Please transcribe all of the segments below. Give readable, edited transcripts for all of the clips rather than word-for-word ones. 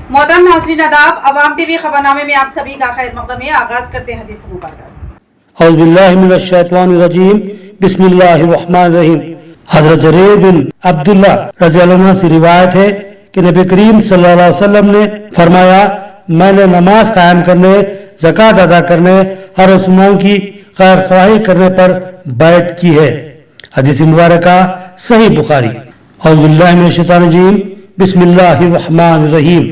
मोहतरम नाज़रीन आदाब, अवाम टीवी खबरनामे में आप सभी का खैर मक़दम है। आगाज करते हैं हदीस मुबारक से। औज़ु बिल्लाहि मिनश शैतानिर रजीम, बिस्मिल्लाहिर रहमानिर रहीम। हज़रत जरीर बिन अब्दुल्लाह रज़ियल्लाहु अन्हु से रिवायत है कि नबी करीम सल्लल्लाहु अलैहि वसल्लम ने फरमाया, मैंने नमाज कायम करने, ज़कात अदा करने और मुसलमान की खैर ख्वाही करने पर बैत की है। हदीस मुबारक सही बुखारी। औज़ु बिल्लाहि मिनश शैतानिर रजीम, बिस्मिल्लाहिर रहमानिर रहीम।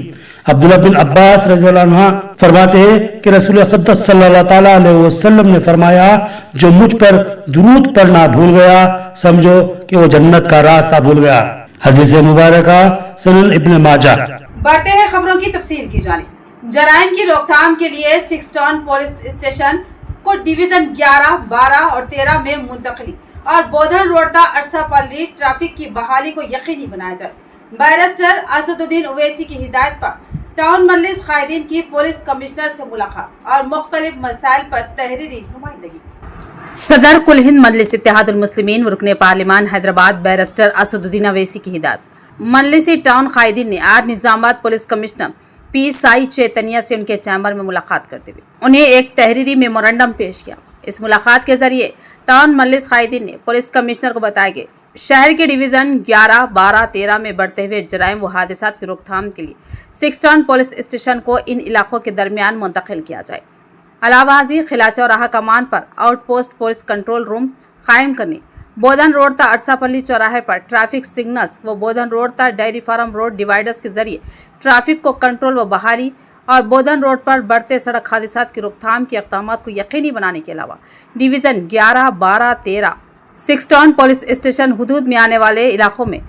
अब्दुल्लाह बिन अब्बास रज़ियल्लाहु अन्हु फरमाते हैं कि रसूल अक़दस सल्लल्लाहु ताला अलैहि वसल्लम ने फरमाया, जो मुझ पर दुरूद पढ़ना भूल गया, समझो कि वो जन्नत का रास्ता भूल गया। हदीस मुबारक सुनन इब्न माजा। बढ़ते हैं खबरों की तफसील की जानिब। जराइम की रोकथाम के लिए 6 टाउन पुलिस स्टेशन को डिवीजन 11, 12 और 13 में मुंतकली और बोधन रोडता अरसापल्ली ट्रैफिक की बहाली को यकीनी बनाया जाए। बैरिस्टर असदुद्दीन ओवैसी की हिदायत पर टाउन मजलिस कायदीन की पुलिस कमिश्नर से मुलाकात और मुख्तलिफ मसाइल पर तहरीरी नुमाइंदगी। सदर कुल हिंद मजलिस इत्तेहादुल मुस्लिमीन व रुकने पार्लिमान हैदराबाद बैरिस्टर असदुद्दीन ओवैसी की हिदायत मजलिसी टाउन कायदीन ने आज Nizamabad police commissioner P Sai Chaitanya से उनके चैम्बर में मुलाकात करते हुए उन्हें एक तहरीरी मेमोरेंडम पेश किया। इस मुलाकात के जरिए टाउन मजलिस कायदीन ने पुलिस कमिश्नर को बताया कि शहर के डिवीजन 11, 12, 13 में बढ़ते हुए जराइम व हादसात की रोकथाम के लिए 6 टाउन पुलिस स्टेशन को इन इलाकों के दरमियान मुंतकिल किया जाए। अलावाजी खिला चौराहा कमान पर आउटपोस्ट पुलिस कंट्रोल रूम कायम करने, बोधन रोड ता अरसापल्ली चौराहे पर ट्रैफिक सिग्नल्स व बोधन रोड ता डेयरी फार्म रोड डिवाइडर्स के जरिए ट्रैफिक को कंट्रोल व बहाली और बोधन रोड पर बढ़ते सड़क हादसात की रोकथाम के इक़दाम को यकीनी बनाने के अलावा डिवीज़न 11, 12, 13 6 टाउन पुलिस स्टेशन हुदूद में आने वाले इलाकों में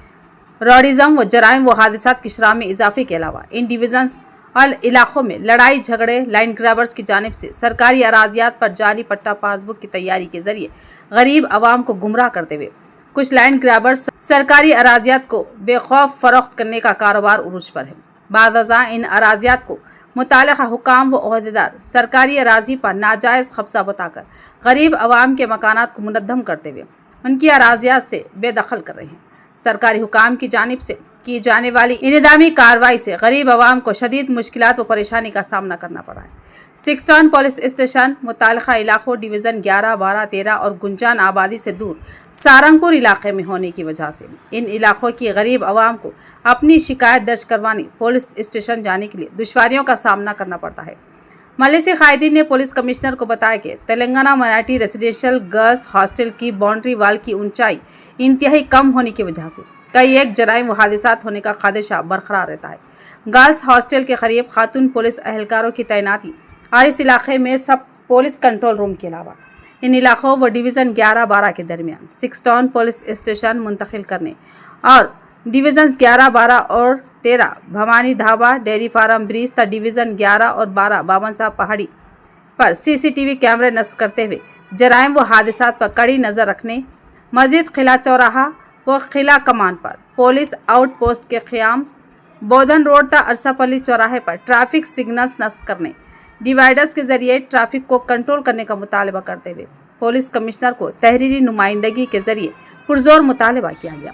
रॉडिज़म व जराइम व हादसात की शरह में इजाफे के अलावा इन डिवीजन्स और इलाकों में लड़ाई झगड़े लाइन ग्रैबर्स की जानिब से सरकारी अराजियात पर जाली पट्टा पासबुक की तैयारी के जरिए गरीब आवाम को गुमराह करते हुए कुछ लाइन ग्रैबर्स सरकारी अराजियात को बेखौफ फरोख्त करने का कारोबार उरूज पर है। बादअज़ा इन अराजियात को मुतालिका हुकाम व ओहदेदार सरकारी अराजी पर नाजायज़ कब्जा बताकर गरीब आवाम के मकानात को मुनद्दम करते हुए उनकी अराजियात से बेदखल कर रहे हैं। सरकारी हुकाम की जानिब से की जाने वाली इन्हिदामी कार्रवाई से गरीब आवाम को शदीद मुश्किलात व परेशानी का सामना करना पड़ा है। 6 टाउन पुलिस स्टेशन मुतालिका इलाकों डिवीज़न 11, 12, 13 और गुंजान आबादी से दूर सारंगपुर इलाके में होने की वजह से इन इलाकों की गरीब आवाम को अपनी शिकायत दर्ज करवाने पुलिस स्टेशन जाने के लिए दुश्वारियों का सामना करना पड़ता है। मजलिसी कायदीन ने पुलिस कमिश्नर को बताया कि Telangana Marathi residential girls hostel की बाउंड्री वाल की ऊंचाई इंतहाई कम होने की वजह से कई एक जराइम व हादसात होने का खदशा बरकरार रहता है। गर्ल्स हॉस्टल के करीब खातून पुलिस एहलकारों की तैनाती और इस इलाके में सब पुलिस कंट्रोल रूम के अलावा इन इलाकों व डिवीज़न 11, 12 के दरमियान 6 टाउन पुलिस स्टेशन मुंतकिल करने और डिवीज़न 11, 12 और 13 Bhavani Dhaba dairy farm bridge तक डिवीज़न 11 और 12 बावन साहब पहाड़ी पर CCTV कैमरे नस्ब करते हुए जराइम व हादसात पर कड़ी नज़र रखने, मस्जिद खिला चौराहा व खिला कमान पर पुलिस आउट पोस्ट के क़याम, बोधन रोड तक अरसापल्ली चौराहे पर ट्रैफिक सिग्नल्स नस्ब करने, डिवाइडर्स के जरिए ट्रैफिक को कंट्रोल करने का मुतालबा करते हुए पुलिस कमिश्नर को तहरीरी नुमाइंदगी के जरिए पुरजोर मुतालबा किया गया।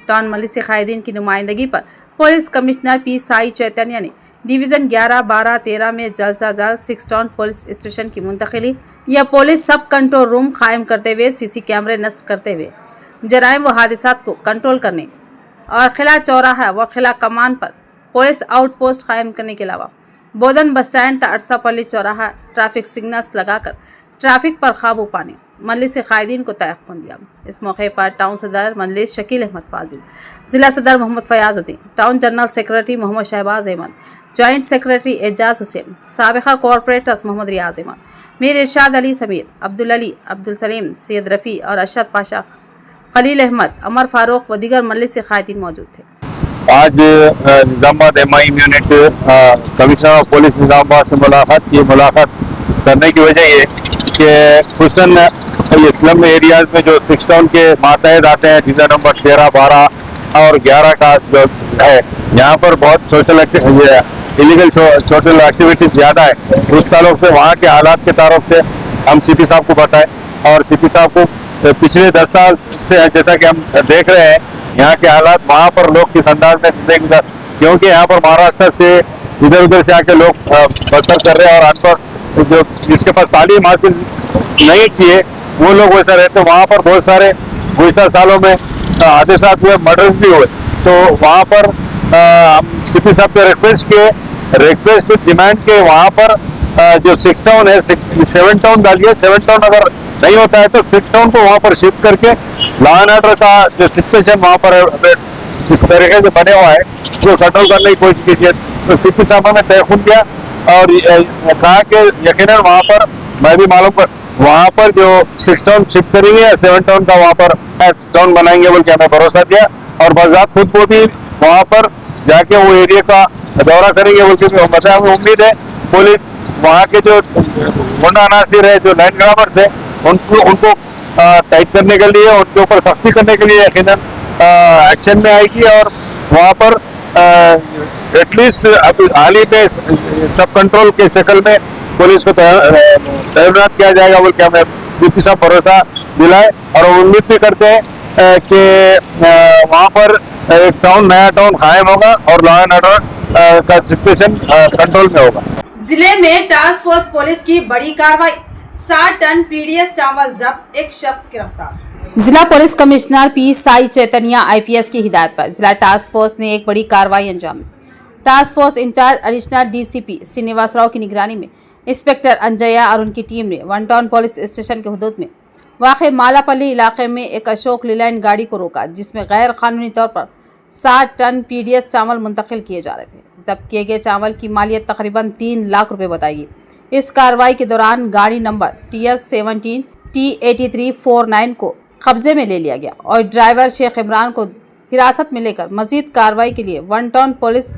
टाउन मजलिस कायदीन की नुमाइंदगी पर police commissioner P Sai Chaitanya ने डिवीज़न 11, 12, 13 में जल्द से जल्द 6 टाउन पुलिस स्टेशन की मुंतकिली या पुलिस सब कंट्रोल रूम कायम करते हुए CC कैमरे नस्ब करते हुए जराइम व हादसात को कंट्रोल करने और खिला चौराहा व खिला कमान पर पुलिस आउट पोस्ट कायम करने के अलावा बोधन बस स्टैंड तक अरसापल्ली चौराहा ट्रैफिक सिग्नल्स लगाकर ट्रैफिक पर काबू पाने मजलिस कायदीन को तयक़ुन दिया। इस मौके पर टाउन सदर मजलिस शकील अहमद फाजिल, ज़िला सदर Mohammed Fayazuddin, town general secretary Mohammed Shahbaz Ahmed, joint secretary Ejaz Hussain, साबिक़ा कॉरपोरेटर्स मोहम्मद रियाज अहमद, मीर इरशाद अली समीर, अब्दुल अली, अब्दुल सलीम, सैयद रफ़ी और अरशद पाशा, खलील अहमद, अमर फारूक व दीगर मजलिस कायदीन मौजूद थे। आज Nizamabad MIM unit commissioner of police Nizamabad से मुलाकात करने की वजह ये कि खुसन इस्लाम एरियाज में जो 6 टाउन के मातहत आते हैं डिवीजन नंबर 13, 12 और 11 का जो है, यहाँ पर बहुत इलीगल सोशल एक्टिविटीज ज़्यादा है। उस ताल्लुक से वहाँ के हालात के तारुफ से हम CP साहब को बताएं और CP साहब को पिछले 10 साल से जैसा कि हम देख रहे हैं यहाँ के हालात, वहाँ पर लोग किस अंदाज में जिंदगी, क्योंकि यहाँ पर महाराष्ट्र से इधर उधर से आके लोग बसर कर रहे हैं, और अनपढ़ जो जिसके पास तालीम हासिल नहीं किए वो लोग वैसा रहते। वहाँ पर बहुत सारे गुज़श्ता सालों में हादसात हुए, मर्डर्स भी हुए। तो वहाँ पर हम सीपी साहब के रिक्वेस्ट डिमांड के वहाँ पर जो 6 टाउन है 7 टाउन डालिए। 7 टाउन अगर नहीं होता है तो 6 टाउन को वहाँ पर शिफ्ट करके लॉ एंड ऑर्डर का जो सिचुएशन वहाँ पर जिस तरीके से बने हुआ है उसको कंट्रोल करने की कोशिश कीजिए। तो सीपी साहब ने तयखुन किया और कहा कि यकीनन वहाँ पर मैं भी मालूम कर वहाँ पर जो 6 टाउन शिफ्ट करेंगे या 7 टाउन का वहाँ पर टाउन बनाएंगे बोल के हमें भरोसा दिया, और बाज़ात खुद को भी वहाँ पर जाके वो एरिया का दौरा करेंगे बोल के बताया। हमें उम्मीद है पुलिस वहाँ के जो गुंडा अनासिर है, जो लैंड ग्राबर्स है, उनको टाइट करने के लिए, उनके ऊपर सख्ती करने के लिए यकीनन एक्शन में आएगी, और वहाँ पर एटलीस्ट अभी हाल ही में सब कंट्रोल के शक्ल में पुलिस को तैनात किया जाएगा बोल के हमें डीपी साहब भरोसा दिलाए। और उम्मीद भी करते हैं कि वहाँ पर एक टाउन, नया टाउन कायम होगा और लॉ एंड ऑर्डर का सिचुएशन कंट्रोल में होगा। जिले में टास्क फोर्स पुलिस की बड़ी कार्रवाई, 60 टन पीडीएस चावल जब्त, एक शख्स गिरफ्तार। जिला police commissioner P Sai Chaitanya IPS की हिदायत पर जिला टास्क फोर्स ने एक बड़ी कार्रवाई अंजाम दी। Task force incharge additional DCP Srinivas Rao की निगरानी में इंस्पेक्टर अंजया और उनकी टीम ने 1 टाउन पुलिस स्टेशन के हुदूद में वाक़े मालापल्ली इलाके में एक अशोक लीलैंड गाड़ी को रोका, जिसमें गैर कानूनी तौर पर 60 टन पीडीएस चावल मुंतकिल किए जा रहे थे। जब्त किए गए चावल की मालियत तकरीबन 3 लाख रुपए बताई गई। इस कार्रवाई के दौरान गाड़ी नंबर TS17 T8349 को कब्जे में ले लिया गया और ड्राइवर शेख इमरान को हिरासत में लेकर मजीद कार्रवाई के लिए 1 टाउन पुलिस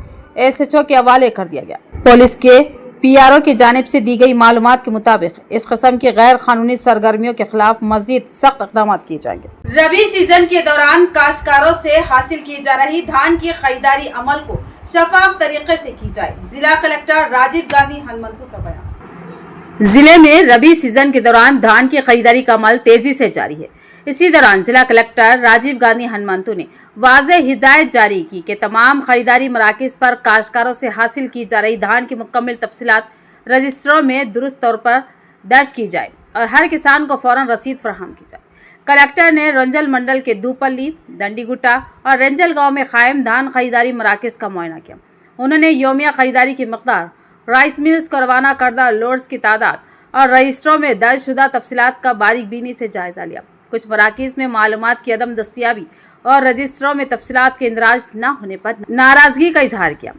SHO के हवाले कर दिया गया। पुलिस के PRO की जानिब से दी गई मालूमात के मुताबिक इस किस्म की गैर कानूनी सरगर्मियों के खिलाफ मजीद सख्त इक़दाम किए जाएंगे। रबी सीजन के दौरान काश्तकारों से हासिल की जा रही धान की खरीदारी अमल को शफाफ तरीके से की जाए, जिला कलेक्टर राजीव गांधी हनुमंतु का बयान। जिले में रबी सीजन के दौरान धान की खरीदारी का अमल तेजी से जारी है। इसी दौरान जिला कलेक्टर राजीव गांधी हनुमंतु ने वाज़ेह हिदायत जारी की कि तमाम खरीदारी मराकिज़ पर काश्तकारों से हासिल की जा रही धान की मुकम्मल तफसीलात रजिस्टरों में दुरुस्त तौर पर दर्ज की जाए और हर किसान को फौरन रसीद फराहम की जाए। कलेक्टर ने रंजल मंडल के दूपल्ली, दंडीगुट्टा और रेंजल गांव में कायम धान खरीदारी मराकिज़ का मुआयना किया। उन्होंने योमिया खरीदारी की मकदार, राइस मिल्स को रवाना करदा लोड्स की तादाद और रजिस्टरों में दर्ज शुदा तफसीलात का बारीकबीनी से जायज़ा लिया। कुछ मराकिज़ में मालूमात की अदम दस्तियाबी और रजिस्टरों में तफसीलात के इंदराज न होने पर नाराज़गी का इजहार किया।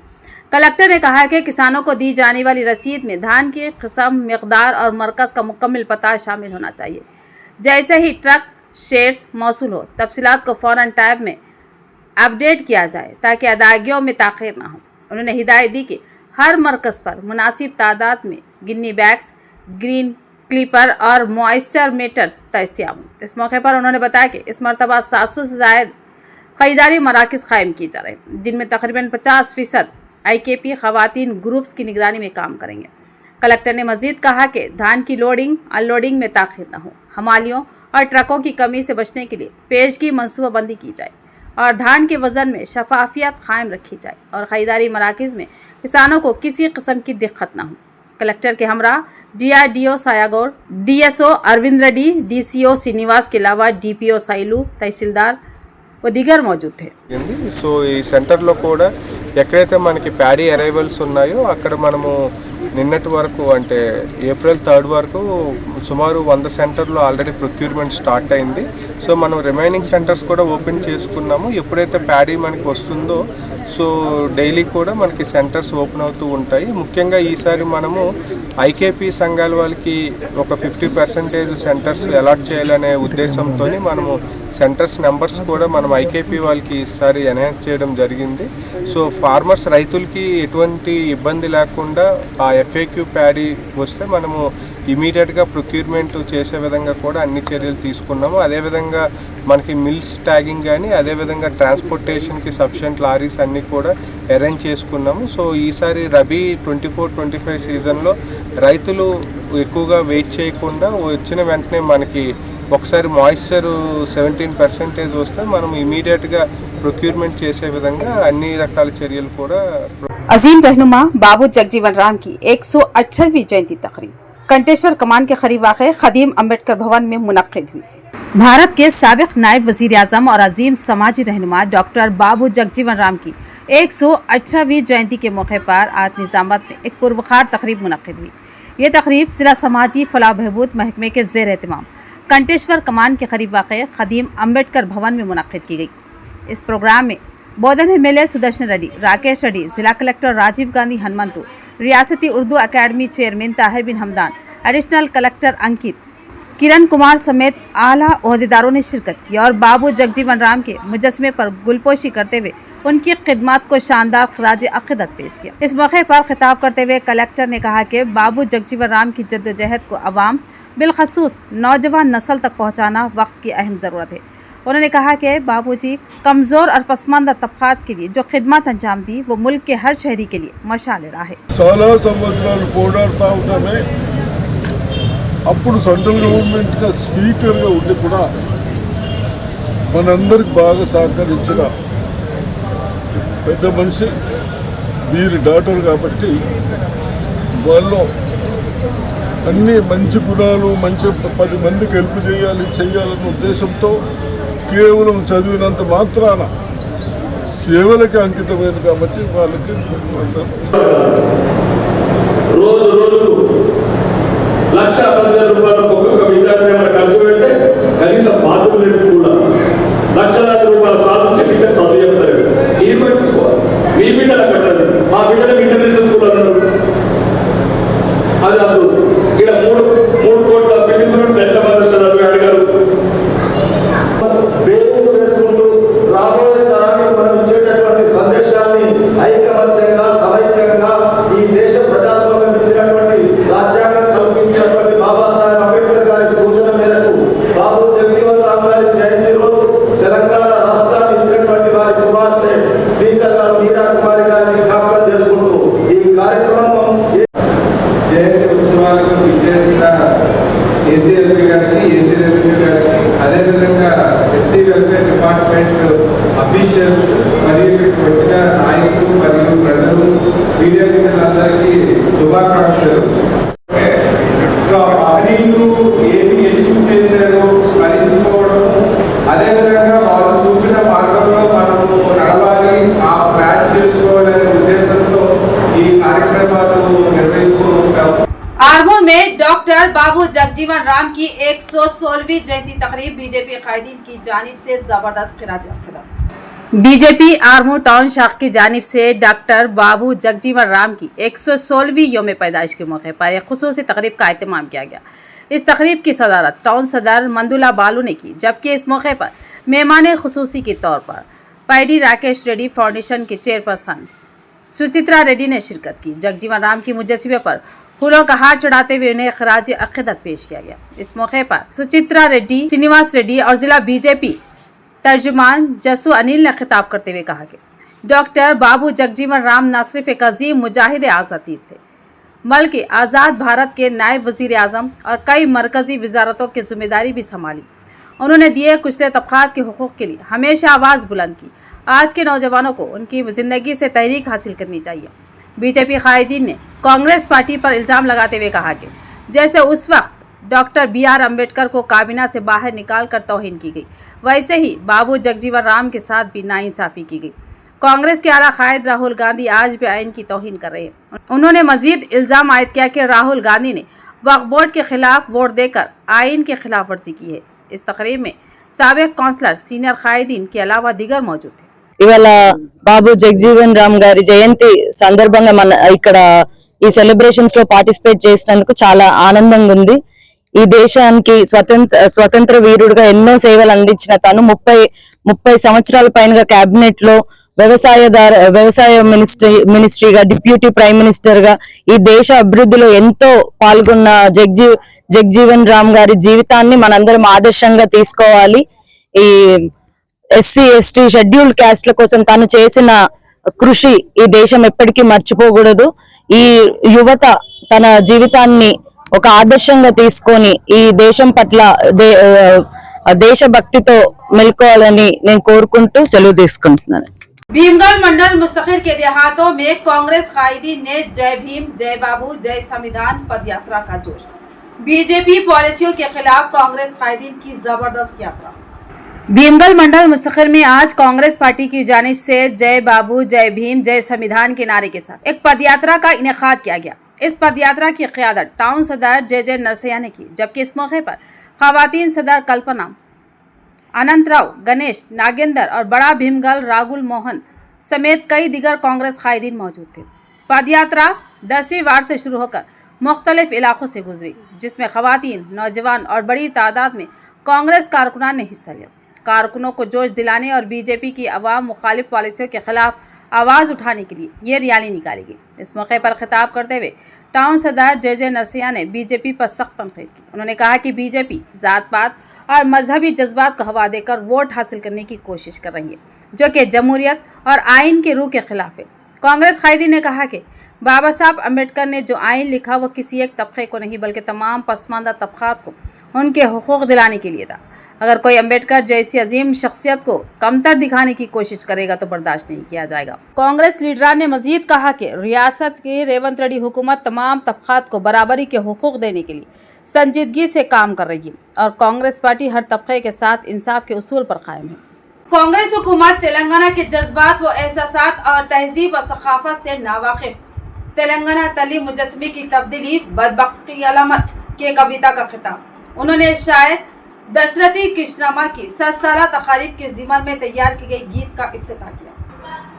कलेक्टर ने कहा कि किसानों को दी जाने वाली रसीद में धान की किस्म, मकदार और मरकज़ का मुकम्मल पता शामिल होना चाहिए। जैसे ही ट्रक शेयर्स मौसूल हो, तफसीलात को फ़ौरन टैब में अपडेट किया जाए ताकि अदायगियों में ताख़ीर न हो। उन्होंने हिदायत दी कि हर मरकज़ पर मुनासिब तादाद में गिन्नी बैग्स, ग्रीन क्लीपर और मॉइस्चर मीटर दस्तयाब हों। इस मौके पर उन्होंने बताया कि इस मरतबा 700 से ज़ायद खरीदारी मराकिज़ कायम किए जा रहे हैं, जिनमें तकरीबन 50% IKP ख़वातीन ग्रुप्स की निगरानी में काम करेंगे। कलेक्टर ने मज़ीद कहा कि धान की लोडिंग अनलोडिंग में ताख़ीर न हो, हमालियों और ट्रकों की कमी से बचने के लिए पेशगी मनसूबाबंदी की जाए और धान के वज़न में शफाफियत कायम रखी जाए और ख़रीदारी मराकिज़ में किसानों को किसी किस्म की दिक्कत न हो। कलेक्टर के हमरा DRDO सायागौड़, DSO Arvind Reddy, DCO Srinivas के अलावा DPO सैलू, तहसीलदार व दीगर मौजूद थे। సో ఈ సెంటర్లో కూడా ఎక్కడైతే మనకి ప్యాడీ అరైవల్స్ ఉన్నాయో అక్కడ మనము నిన్నటి వరకు అంటే ఏప్రిల్ 3 వరకు సుమారు 100 సెంటర్లో ఆల్రెడీ ప్రొక్యూర్మెంట్ స్టార్ట్ అయింది. సో మనం రిమైనింగ్ సెంటర్స్ కూడా ఓపెన్ చేసుకున్నాము. ఎప్పుడైతే ప్యాడీ మనకి వస్తుందో సో డైలీ కూడా మనకి సెంటర్స్ ఓపెన్ అవుతూ ఉంటాయి. ముఖ్యంగా ఈసారి మనము IKP సంఘాల వాళ్ళకి ఒక 50% సెంటర్స్ అలాట్ చేయాలనే ఉద్దేశంతో మనము సెంటర్స్ నెంబర్స్ కూడా మనం IKP వాళ్ళకి ఈసారి ఎన్హాన్స్ చేయడం జరిగింది. సో ఫార్మర్స్ రైతులకి ఎటువంటి ఇబ్బంది లేకుండా ఆ FAQ ప్యాడీ వస్తే మనము ఇమీడియట్గా ప్రొక్యూర్మెంట్ చేసే విధంగా కూడా అన్ని చర్యలు తీసుకున్నాము. అదేవిధంగా మనకి మిల్స్ ట్యాగింగ్ కానీ అదేవిధంగా ట్రాన్స్పోర్టేషన్కి సఫిషియెంట్ లారీస్ అన్నీ కూడా అరేంజ్ చేసుకున్నాము. సో ఈసారి రబీ 24-25 సీజన్లో రైతులు ఎక్కువగా వెయిట్ చేయకుండా వచ్చిన వెంటనే మనకి ఒకసారి మాయిశ్చర్ 17% వస్తే మనం ఇమీడియట్గా ప్రొక్యూర్మెంట్ చేసే విధంగా అన్ని రకాల చర్యలు కూడా अजीम रहनुमा बाबू जगजीवन राम की 118वीं जयंती तकरीब कंटेश्वर कमान के करीब वाक़ खदीम अम्बेडकर भवन में मुनक्किद हुई। भारत के साबिक नायब वजीर आजम और अजीम समाजी रहनुमा डॉक्टर बाबू जगजीवन राम की 118वीं जयंती के मौके पर आज निजामाबाद में एक पुरवखार तकरीब मुनक्किद हुई। ये तकरीब जिला समाजी फलाह बहबूद महकमे के ज़ेर एहतमाम कंटेश्वर कमान के करीब वाक़ खदीम अम्बेडकर भवन में मुनक्किद की गई। इस प्रोग्राम में बोधन एमएलए सुदर्शन रेड्डी, राकेश रेड्डी, जिला कलेक्टर राजीव गांधी हनुमंतु, रियासती उर्दू अकेडमी चेयरमैन ताहिर बिन हमदान, एडिशनल कलेक्टर अंकित, किरण कुमार समेत आला ओहदेदारों ने शिरकत की और बाबू जगजीवन राम के मुजस्मे पर गुलपोशी करते हुए उनकी खिदमत को शानदार खराज अक़ीदत पेश किया। इस मौके पर खिताब करते हुए कलेक्टर ने कहा कि बाबू जगजीवन राम की जद्दोजहद को अवाम बिलखसूस नौजवान नस्ल तक पहुँचाना वक्त की अहम ज़रूरत है। उन्होंने कहा कि बाबूजी कमज़ोर और पसमानदा तबक़ात के लिए जो खिदमत अंजाम दी वो मुल्क के हर शहरी के लिए मशाल राह है। చాలా సంవత్సరాలు పోరాడుతూ ఉంటామే అప్పుడు సెంట్రల్ గవర్నమెంట్గా స్పీకర్గా ఉండి కూడా మనందరికి బాగా సహకరించిన పెద్ద మనిషి వీరి డాటర్ కాబట్టి వాళ్ళు అన్ని మంచి గుణాలు మంచి 10 మందికి హెల్ప్ చేయాలన్న ఉద్దేశంతో కేవలం చదివినంత మాత్రాన సేవలకి అంకితమైనది కాబట్టి వాళ్ళకి రోజు రోజుకు ₹1,10,000 ఒక్కొక్క విద్యార్థి ఖర్చు పెడితే కనీసం బాత్రూమ్ కూడా ₹1,00,000 సాధించి టీచర్ చదువు చెప్తారు. మీరు పెట్టించుకోవాలి, మీ బిడ్డలు కట్టండి, మా బిడ్డలకు ఇంటర్నేషనల్ స్కూల్ అన్నారు. అది అప్పుడు ఇక్కడ 3 కోట్ల బిల్డింగ్ ఎంత మంది అడిగారు. వేసుకుంటూ రాబోయే తరానికి మనం ఇచ్చేటటువంటి సందేశాన్ని ఐకమత్యంగా సమైక్యంగా ఈ దేశ ప్రజాస్వామ్యం ఇచ్చినటువంటి రాజ్యాంగం కల్పించినటువంటి బాబాసాహెబ్ అంబేద్కర్ గారి సూచన మేరకు బాబు జగజీవన్ రామ్ గారి జయంతి రోజు తెలంగాణ రాష్ట్రాన్ని ఇచ్చినటువంటి వారి కుమార్తె స్పీకర్ గారు మీరా కుమారి గారిని జ్ఞాపకం చేసుకుంటూ ఈ కార్యక్రమం జయంతి ఉత్సవాలకు విచ్చేసిన ఏసీఎల్పీ గారికి, ఏసీ రెవెన్యూ గారికి, అదేవిధంగా ఎస్సీ వెల్ఫేర్ డిపార్ట్మెంట్ అఫీషియల్స్ మరియు ఇక్కడికి వచ్చిన నాయకులు మరియు ప్రజలు, మీడియా మిత్రులందరికీ శుభాకాంక్షలు. సో ఆ మహనీయులు ఏమి అచీవ్ చేశారో స్మరించుకోవడం, అదేవిధంగా వాళ్ళు చూపిన మార్గంలో మనము నడవాలి, ఆ ప్లాన్ చేసుకోవాలనే ఉద్దేశంతో ఈ కార్యక్రమాలు నిర్వహిస్తూ ఉంటాం. आरमूर में डॉक्टर बाबू जगजीवन राम की 116वीं जयंती तकरीब बीजेपी कायदीन की जानिब से जबरदस्त खिराज अक़ीदत। बीजेपी आरमूर टाउन शाख की जानिब से डॉक्टर बाबू जगजीवन राम की 116वीं योम पैदाइश के मौके पर एक खुसूसी तकरीब का एहतमाम किया गया। इस तकरीब की सदारत टाउन सदर मंदुला बालू ने की, जबकि इस मौके पर मेहमान खुसूसी के तौर पर पैडी राकेश रेड्डी फाउंडेशन के चेयरपर्सन सुचित्रा रेड्डी ने शिरकत की। जगजीवन राम की मुजस्समे पर फूलों का हार चढ़ाते हुए उन्हें खराज अक़ीदत पेश किया गया। इस मौके पर सुचित्रा रेड्डी, श्रीनिवास रेड्डी और जिला बीजेपी तर्जुमान जसू अनिल ने खिताब करते हुए कहा कि डॉक्टर बाबू जगजीवन राम न सिर्फ एक अजीम मुजाहिद आज़ादी थे, बल्कि आज़ाद भारत के नायब वजीर आज़म और कई मरकज़ी वजारतों की जिम्मेदारी भी संभाली। उन्होंने दिए कुचले तबक़ात के हुकूक़ के लिए हमेशा आवाज़ बुलंद की। आज के नौजवानों को उनकी ज़िंदगी से तहरीक हासिल करनी चाहिए। बीजेपी कायदीन ने कांग्रेस पार्टी पर इल्ज़ाम लगाते हुए कहा कि जैसे उस वक्त डॉक्टर BR अम्बेडकर को काबीना से बाहर निकाल कर तौहीन की गई, वैसे ही बाबू जगजीवन राम के साथ भी नाइंसाफ़ी की गई। कांग्रेस के आला कायद राहुल गांधी आज भी आइन की तौहीन कर रहे हैं। उन्होंने मजीद इल्ज़ाम आयद किया कि राहुल गांधी ने वक्फ बोर्ड के खिलाफ वोट देकर आइन की खिलाफ वर्जी की है। इस तकरीब में साबिक काउंसलर, सीनियर कायदीन के अलावा दीगर मौजूद थे। ఇవాళ బాబు జగజీవన్ రామ్ గారి జయంతి సందర్భంగా మన ఇక్కడ ఈ సెలబ్రేషన్స్ లో పార్టిసిపేట్ చేసినందుకు చాలా ఆనందంగా ఉంది. ఈ దేశానికి స్వతంత్ర వీరుడుగా ఎన్నో సేవలు అందించిన తను 30 సంవత్సరాల పైన కేబినెట్ లో వ్యవసాయ మినిస్ట్రీగా, డిప్యూటీ ప్రైమ్ మినిస్టర్ గా ఈ దేశ అభివృద్ధిలో ఎంతో పాల్గొన్న జగజీవన్ రామ్ గారి జీవితాన్ని మనందరం ఆదర్శంగా తీసుకోవాలి. ఈ ఎస్సీ ఎస్టీ షెడ్యూల్డ్ క్యాస్ట్ల కోసం తాను చేసిన కృషి ఈ దేశం ఎప్పటికీ మర్చిపోకూడదు. ఈ యువత తన జీవితాన్ని ఒక ఆదర్శంగా తీసుకొని ఈ దేశం పట్ల దేశభక్తితో మెలుకోవాలని నేను కోరుకుంటూ సెలవు తీసుకుంటున్నాను. भीमगढ़ मंडल मुस्तखिर के देहातों में कांग्रेस कायदीन ने जय भीम, जय बाबू, जय संविधान पद यात्रा का जोश। बीजेपी पॉलिसियों के खिलाफ कांग्रेस कायदीन की जबरदस्त यात्रा। भीमगढ़ मंडल मुस्तखिर में आज कांग्रेस पार्टी की जानिब से जय बाबू, जय भीम, जय संविधान के नारे के साथ एक पदयात्रा का इनेकाद किया गया। इस पदयात्रा की क़ियादत टाउन सदर जे नरसैया ने की, जबकि इस मौके पर खवातीन सदर कल्पना, अनंत राव, गणेश, नागेंद्र और बड़ा भीमगढ़ राहुल मोहन समेत कई दिगर कांग्रेस कायदीन मौजूद थे। पदयात्रा 10वीं वार्ड से शुरू होकर मुख्तलिफ इलाकों से गुजरी, जिसमें खवातीन, नौजवान और बड़ी तादाद में कांग्रेस कारकुनान ने हिस्सा लिया। कारकुनों को जोश दिलाने और बीजेपी की अवाम मुखालिफ पॉलिसियों के खिलाफ आवाज़ उठाने के लिए ये रैली निकाली गई। इस मौके पर खिताब करते हुए टाउन सदर जे नरसैया ने बीजेपी पर सख्त तनकीद की। उन्होंने कहा कि बीजेपी जात पात और मजहबी जज्बात को हवा देकर वोट हासिल करने की कोशिश कर रही है, जो कि जमहूरियत और आइन के रूह के खिलाफ है। कांग्रेस कायदीन ने कहा कि बाबा साहब अम्बेडकर ने जो आइन लिखा वो किसी एक तबके को नहीं बल्कि तमाम पसमानदा तबकात को उनके हुकूक दिलाने के लिए था। अगर कोई अम्बेडकर जैसी अजीम शख्सियत को कमतर दिखाने की कोशिश करेगा तो बर्दाश्त नहीं किया जाएगा। कांग्रेस लीडरान ने मजीद कहा कि रियासत की रेवंत रेड्डी हुकूमत तमाम तबकात को बराबरी के हुकूक देने के लिए संजीदगी से काम कर रही है और कांग्रेस पार्टी हर तबके के साथ इंसाफ के उसूल पर कायम है। कांग्रेस हुकूमत तेलंगाना के जज्बात व एहसासात और तहजीब व सकाफत से नावाकिफ। तेलंगाना तलीम मुजस्मे की तब्दीली बदबख्ती की अलामत के कविता का खिताब। उन्होंने शायर दशरथी कृष्णमा की 7 साला तकारीब के ज़िमन में तैयार की गई गीत का इफ्तिताह किया।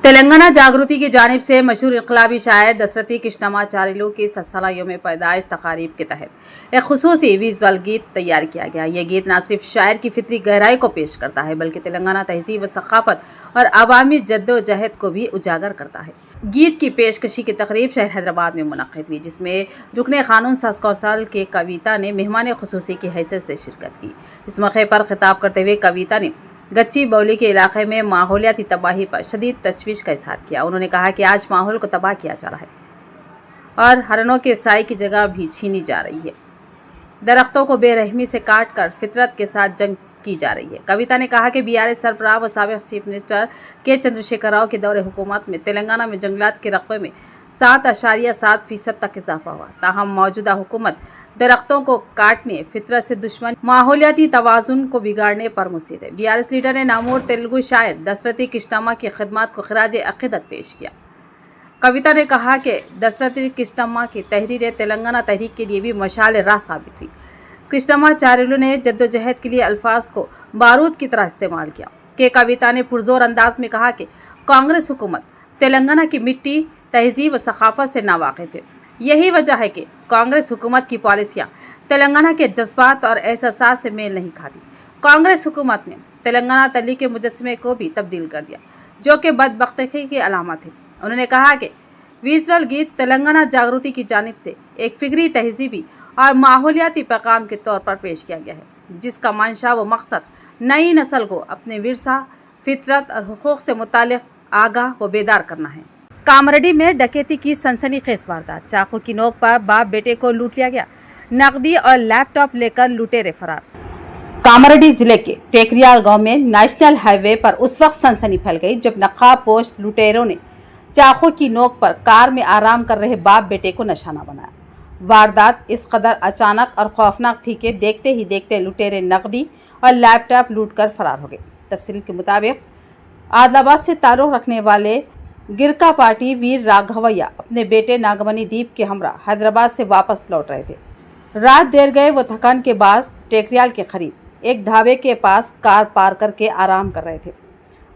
तेलंगाना जागृति की जानिब से मशहूर इनकलाबी शायर दशरथी कृष्णमाचार्युलु की 7 साला यौम पैदाइश तकारीब के तहत एक खुसूसी विजुअल गीत तैयार किया गया। यह गीत न सिर्फ शायर की फितरी गहराई को पेश करता है बल्कि तेलंगाना तहजीब व सकाफत और अवामी जद्दोजहद को भी उजागर करता है। गीत की पेशकशी की तकरीब शहर हैदराबाद में मुनक़्क़िद हुई, जिसमें रुकने क़ानून साज़ कौंसल के कविता ने मेहमान खुसूसी की हैसियत से शिरकत की। इस मौके पर खिताब करते हुए कविता ने गच्ची बौली के इलाके में माहौलियाती तबाही पर शदीद तशवीश का इज़हार किया। उन्होंने कहा कि आज माहौल को तबाह किया जा रहा है और हरनों के साए की जगह भी छीनी जा रही है। दरख्तों को बेरहमी से काट कर फितरत के साथ जंग की जा रही है। कविता ने कहा कि बीआरएस सरबराह व साबिक़ चीफ मिनिस्टर के चंद्रशेखर राव के दौरे हुकूमत में तेलंगाना में जंगलात के रकबे में 7.7% तक इजाफा हुआ। ताहम मौजूदा हुकूमत दरख्तों को काटने, फितरत से दुश्मन, माहौलियाती तवाज़ुन को बिगाड़ने पर मुसीर है। बीआरएस लीडर ने नामूर तेलुगु शायर दशरथी कृष्णमा की खिदमत को खिराज अक़ीदत पेश किया। कविता ने कहा कि दशरथी कृष्णमा की तहरीरें तेलंगाना तहरीक के लिए भी मशाल राह साबित हुई। कृष्णमाचार्युलु ने जद्दोजहद के लिए अल्फाज को बारूद की तरह इस्तेमाल किया। के कविता ने पुरजोर अंदाज में कहा कि कांग्रेस हुकूमत तेलंगाना की मिट्टी, तहजीब व सकाफत से नावाकिफ है। यही वजह है कि कांग्रेस हुकूमत की पॉलिसियाँ तेलंगाना के जज्बात और एहसासात से मेल नहीं खाती। कांग्रेस हुकूमत ने तेलंगाना तली के मुजस्मे को भी तब्दील कर दिया, जो कि बदबख्ती की अलामत है। उन्होंने कहा कि विजुअल गीत तेलंगाना जागृति की जानिब से एक फिक्री, तहजीबी और माहौलियाती पैगाम के तौर पर पेश किया गया है, जिसका मंशा व मकसद नई नस्ल को अपने विरसा, फितरत और हुकूक से मुताल्लिक़ आगाह व बेदार करना है। कामरेड्डी में डकैती की सनसनीखेज वारदात। चाकू की नोक पर बाप बेटे को लूट लिया गया। नकदी और लैपटॉप लेकर लुटेरे फरार। कामरेड्डी जिले के टेकरियाल गांव में नेशनल हाईवे पर उस वक्त सनसनी फैल गई जब नकाबपोश लुटेरों ने चाकू की नोक पर कार में आराम कर रहे बाप बेटे को निशाना बनाया। वारदात इस कदर अचानक और खौफनाक थी कि देखते ही देखते लुटेरे नकदी और लैपटॉप लूट कर फरार हो गए। तफसील के मुताबिक आदिलाबाद से ताल्लुक़ रखने वाले गिरका पार्टी वीर राघवैया अपने बेटे नागमणि दीप के हमरा हैदराबाद से वापस लौट रहे थे। रात देर गए वो थकान के बाद टेकरियाल के करीब एक ढाबे के पास कार पार करके आराम कर रहे थे।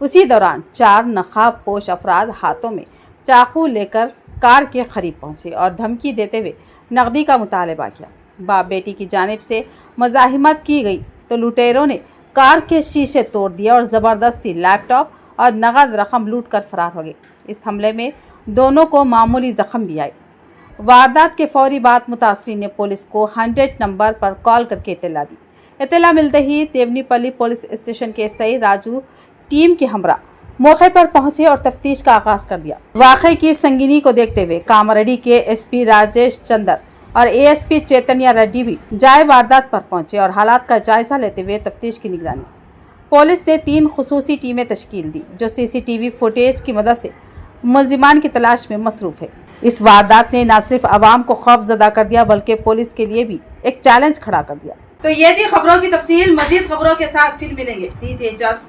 उसी दौरान 4 नकाबपोश अफराद हाथों में चाकू लेकर कार के करीब पहुंचे और धमकी देते हुए नकदी का मुतालबा किया। बाप बेटी की जानिब से मज़ाहिमत की गई तो लुटेरों ने कार के शीशे तोड़ दिए और ज़बरदस्ती लैपटॉप और नगद रकम लूट कर फरार हो गए। इस हमले में दोनों को मामूली ज़ख्म भी आए। वारदात के फौरी बाद मुतासरीन ने पुलिस को 100 नंबर पर कॉल करके इत्तला दी। इत्तला मिलते ही तेवनीपल्ली पुलिस स्टेशन के एसआई राजू टीम के हमरा मौके पर पहुंचे और तफ्तीश का आगाज़ कर दिया। वाक़े की संगीनी को देखते हुए कामारेड्डी के एसपी राजेश चंदर और एएसपी चैतन्य रेड्डी भी जाए वारदात पर पहुंचे और हालात का जायजा लेते हुए तफ्तीश की निगरानी। पुलिस ने 3 खुसूसी टीमें तश्कील दी जो CCTV फुटेज की मदद से मुलजिमान की तलाश में मसरूफ है। इस वारदात ने न सिर्फ आवाम को खौफजदा कर दिया बल्कि पुलिस के लिए भी एक चैलेंज खड़ा कर दिया। तो ये थी खबरों की तफसील। मजीद खबरों के साथ फिर मिलेंगे। दीजिए इजाज़त।